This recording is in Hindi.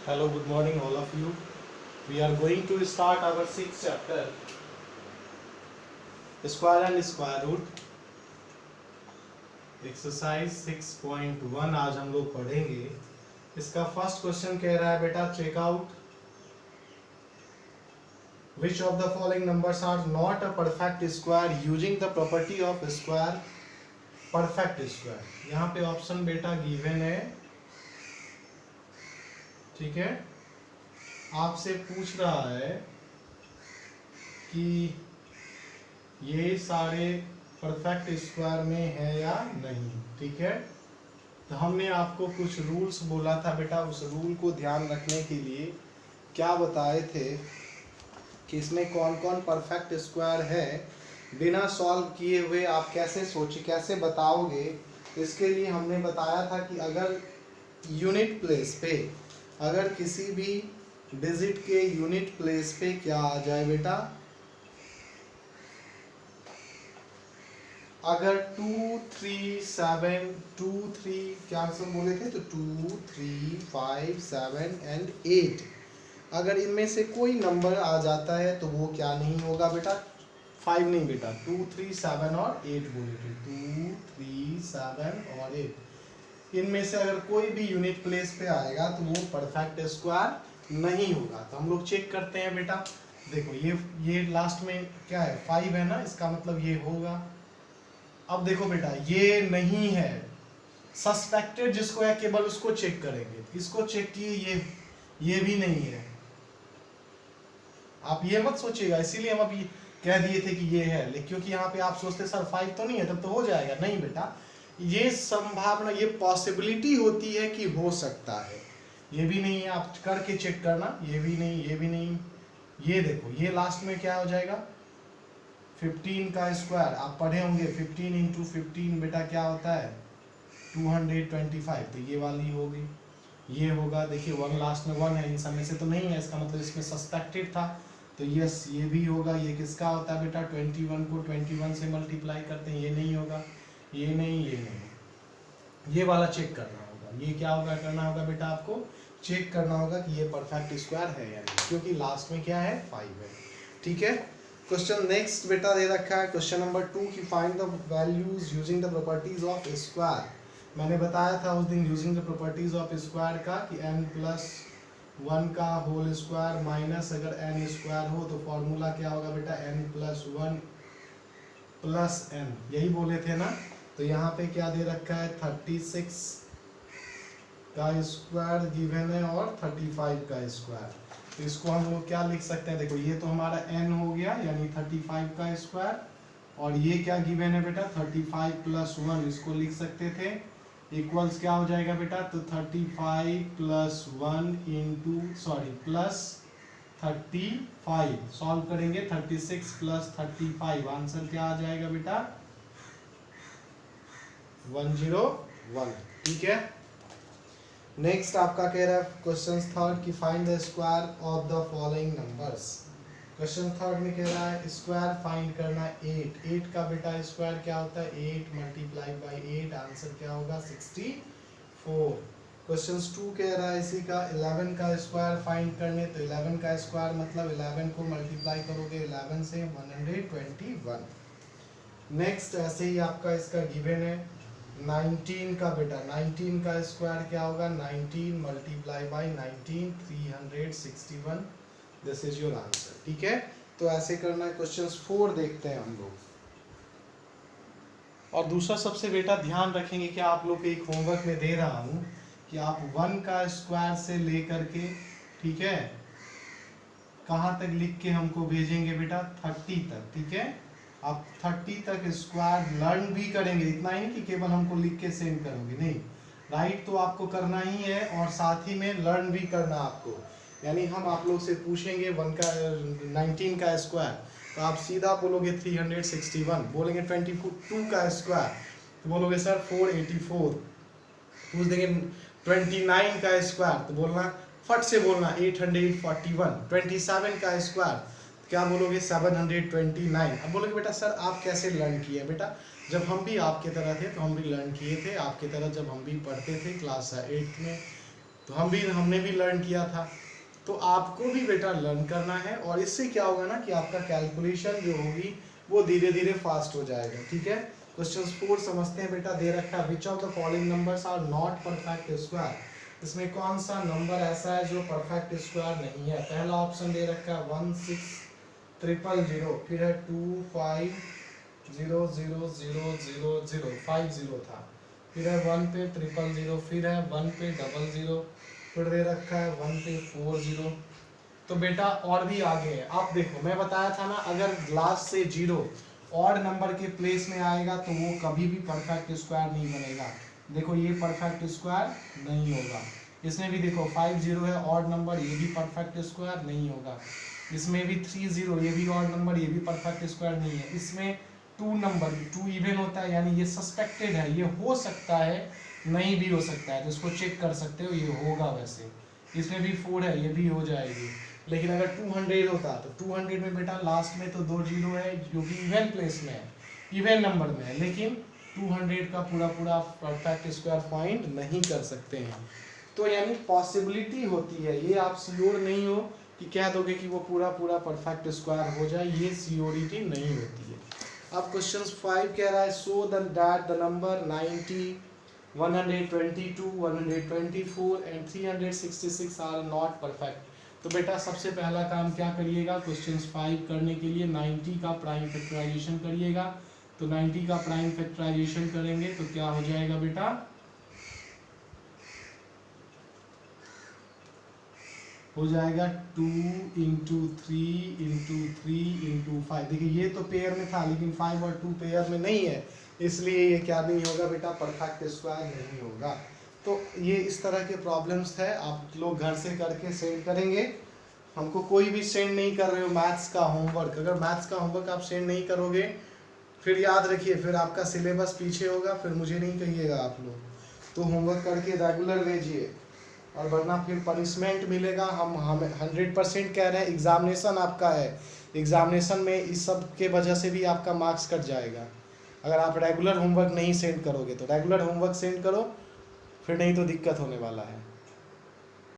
Hello, good morning, all of you. We are going to start our sixth chapter, Square and Square Root. Exercise 6.1 आज हम लोग पढ़ेंगे. इसका फर्स्ट क्वेश्चन कह रहा है बेटा, check out which of the following numbers are not a perfect square using the property of square perfect square. यहाँ पे ऑप्शन बेटा गिवन है, ठीक है. आपसे पूछ रहा है कि ये सारे परफेक्ट स्क्वायर में है या नहीं, ठीक है. तो हमने आपको कुछ रूल्स बोला था बेटा, उस रूल को ध्यान रखने के लिए क्या बताए थे कि इसमें कौन कौन परफेक्ट स्क्वायर है. बिना सॉल्व किए हुए आप कैसे बताओगे. इसके लिए हमने बताया था कि अगर यूनिट प्लेस पे, अगर किसी भी डिजिट के यूनिट प्लेस पे क्या आ जाए बेटा, अगर 2 3 7 2 3 क्या आंसर बोले थे, तो 2 3 5 7 एंड 8, अगर इनमें से कोई नंबर आ जाता है तो वो क्या नहीं होगा बेटा, 5 नहीं बेटा, 2 3 7 और 8 बोले थे, 2 3 7 और 8. इनमें से अगर कोई भी यूनिट प्लेस पे आएगा तो वो परफेक्ट स्क्वायर नहीं होगा. तो हम लोग चेक करते हैं बेटा. देखो ये लास्ट में क्या है, 5 है ना, इसका मतलब ये होगा. अब देखो बेटा, ये नहीं है, सस्पेक्टेड जिसको है केवल उसको चेक करेंगे. इसको चेक किए, ये भी नहीं है. आप ये मत सोचिएगा, इसीलिए हम अभी कह दिए थे कि ये है, लेकिन क्योंकि यहाँ पे आप सोचते सर 5 तो नहीं है, तब तो हो जाएगा. नहीं बेटा, ये संभावना, ये पॉसिबिलिटी होती है कि हो सकता है. ये भी नहीं है, आप करके चेक करना. ये भी नहीं, ये भी नहीं. ये देखो, ये लास्ट में क्या हो जाएगा, 15 का स्क्वायर. आप पढ़े होंगे 15 इंटू 15 बेटा क्या होता है, 225. तो ये वाली होगी, ये होगा. देखिए 1 लास्ट में 1 है, इन सब में से तो नहीं है, इसका मतलब इसमें सस्पेक्टेड था. तो यस, ये भी होगा. ये किसका होता है बेटा, 21 को 21 से मल्टीप्लाई करते हैं. ये नहीं होगा, ये नहीं, ये नहीं. ये वाला चेक करना होगा. ये क्या होगा, करना होगा बेटा, आपको चेक करना होगा कि ये परफेक्ट स्क्वायर है या नहीं, क्योंकि लास्ट में क्या है, 5 है. ठीक है. क्वेश्चन नेक्स्ट बेटा दे रखा है, क्वेश्चन नंबर 2 की find the values using the properties of square. मैंने बताया था उस दिन using the properties of square का कि n+1 का होल स्क्वायर माइनस अगर n स्क्वायर हो तो फॉर्मूला क्या होगा बेटा, n+1 प्लस n. यही बोले थे ना. तो यहाँ पे क्या दे रखा है, 36 का स्क्वायर गिवन है और 35 का स्क्वायर. तो इसको हम लोग क्या लिख सकते हैं, देखो ये तो हमारा n हो गया, यानी 35 का स्क्वायर, और ये क्या गिवन है बेटा, 35 प्लस 1. इसको लिख सकते थे इक्वल्स क्या हो जाएगा बेटा, तो 35 प्लस 1 इंटू प्लस 35. सॉल्व करेंगे, 36 प्लस 35, आंसर क्या आ जाएगा बेटा, 101. ठीक है. नेक्स्ट आपका कह रहा है क्वेश्चन थर्ड की find the square of the following numbers. Question third में कह रहा है स्क्वायर फाइंड करना 8 का बेटा स्क्वायर क्या होता है, 8 मल्टीप्लाई बाई 8, आंसर क्या होगा, 64. क्वेश्चन 2 कह रहा है इसी का 11 का स्क्वायर फाइंड करने. तो 11 का स्क्वायर मतलब 11 को मल्टीप्लाई करोगे 11 से, 121. नेक्स्ट ऐसे ही आपका इसका गिवन है 19 का बेटा, 19 का स्क्वायर क्या होगा, 19 multiply by 19, 361. This is your answer. ठीक है. तो ऐसे करना है. क्वेश्चन 4 देखते हैं हम लोग. और दूसरा सबसे बेटा ध्यान रखेंगे कि आप लोग एक होमवर्क में दे रहा हूं कि आप 1 का स्क्वायर से लेकर के, ठीक है, कहां तक लिख के हमको भेजेंगे बेटा, 30 तक. ठीक है. आप 30 तक स्क्वायर लर्न भी करेंगे, इतना ही कि केवल हमको लिख के सेंड करोगे नहीं. राइट तो आपको करना ही है और साथ ही में लर्न भी करना आपको. यानी हम आप लोग से पूछेंगे 19 का स्क्वायर, तो आप सीधा बोलोगे 361. बोलेंगे 22 का स्क्वायर तो बोलोगे सर 484. पूछ देंगे 29 का स्क्वायर तो बोलना, फट से बोलना 841. 27 का स्क्वायर क्या बोलोगे, 729. अब बोलोगे बेटा सर आप कैसे लर्न किए बेटा, जब हम भी आपके तरह थे तो हम भी लर्न किए थे आपके तरह, जब हम भी पढ़ते थे क्लास 8 में तो हमने भी लर्न किया था, तो आपको भी बेटा लर्न करना है, और इससे क्या होगा ना कि आपका कैलकुलेशन जो होगी वो धीरे धीरे फास्ट हो जाएगा। ठीक है, क्वेश्चन 4 समझते हैं बेटा। दे रखा है which of the following numbers are not perfect square, इसमें कौन सा नंबर ऐसा है जो परफेक्ट स्क्वायर नहीं है। पहला ऑप्शन दे रखा है 16,000, फिर है 25,000,000,050 था, फिर है 1 पे 0,000, फिर है 1 पे 00, फिर दे रखा है 1 पे 40। तो बेटा और भी आगे है। आप देखो मैं बताया था ना, अगर लास्ट से 0 ऑड नंबर के प्लेस में आएगा तो वो कभी भी परफेक्ट स्क्वायर नहीं बनेगा। देखो ये परफेक्ट स्क्वायर नहीं होगा। इसमें भी देखो 50 है ऑड नंबर, ये भी परफेक्ट स्क्वायर नहीं होगा। इसमें भी 30, ये भी ऑड नंबर, ये भी परफेक्ट स्क्वायर नहीं है। इसमें 2 नंबर 2 इवन होता है, यानी ये सस्पेक्टेड है, ये हो सकता है नहीं भी हो सकता है, तो इसको चेक कर सकते हो, ये होगा वैसे। इसमें भी 4 है, ये भी हो जाएगी। लेकिन अगर 200 होता तो 200 में बेटा लास्ट में तो 2 0 है जो कि इवन प्लेस में है, इवन नंबर में है, लेकिन 200 का पूरा पूरा परफेक्ट स्क्वायर फाइंड नहीं कर सकते हैं। तो यानी पॉसिबिलिटी होती है, ये आप श्योर नहीं हो कि कह दोगे कि वो पूरा पूरा परफेक्ट स्क्वायर हो जाए, ये श्योरिटी नहीं होती है। अब क्वेश्चन 5 कह रहा है so that the number 90, 122, 124 and 366 are not perfect. तो बेटा सबसे पहला काम क्या करिएगा, क्वेश्चन 5 करने के लिए 90 का प्राइम फैक्टराइजेशन करिएगा। तो 90 का प्राइम फैक्टराइजेशन करेंगे तो क्या हो जाएगा बेटा, हो जाएगा 2 इंटू 3 इंटू 3 इंटू 5। देखिए ये तो पेयर में था, लेकिन 5 और 2 पेयर में नहीं है, इसलिए ये क्या नहीं होगा बेटा, परफेक्ट स्क्वायर नहीं होगा। तो ये इस तरह के प्रॉब्लम्स है, आप लोग घर से करके सेंड करेंगे। हमको कोई भी सेंड नहीं कर रहे हो मैथ्स का होमवर्क, अगर मैथ्स का होमवर्क आप सेंड नहीं करोगे फिर याद रखिए फिर आपका सिलेबस पीछे होगा, फिर मुझे नहीं कहिएगा आप लोग। तो होमवर्क करके रेगुलर भेजिए, और वरना फिर पनिशमेंट मिलेगा। हम 100% कह रहे हैं, एग्जामिनेशन आपका है, एग्जामिनेशन में इस सब के वजह से भी आपका मार्क्स कट जाएगा अगर आप रेगुलर होमवर्क नहीं सेंड करोगे। तो रेगुलर होमवर्क सेंड करो, फिर नहीं तो दिक्कत होने वाला है।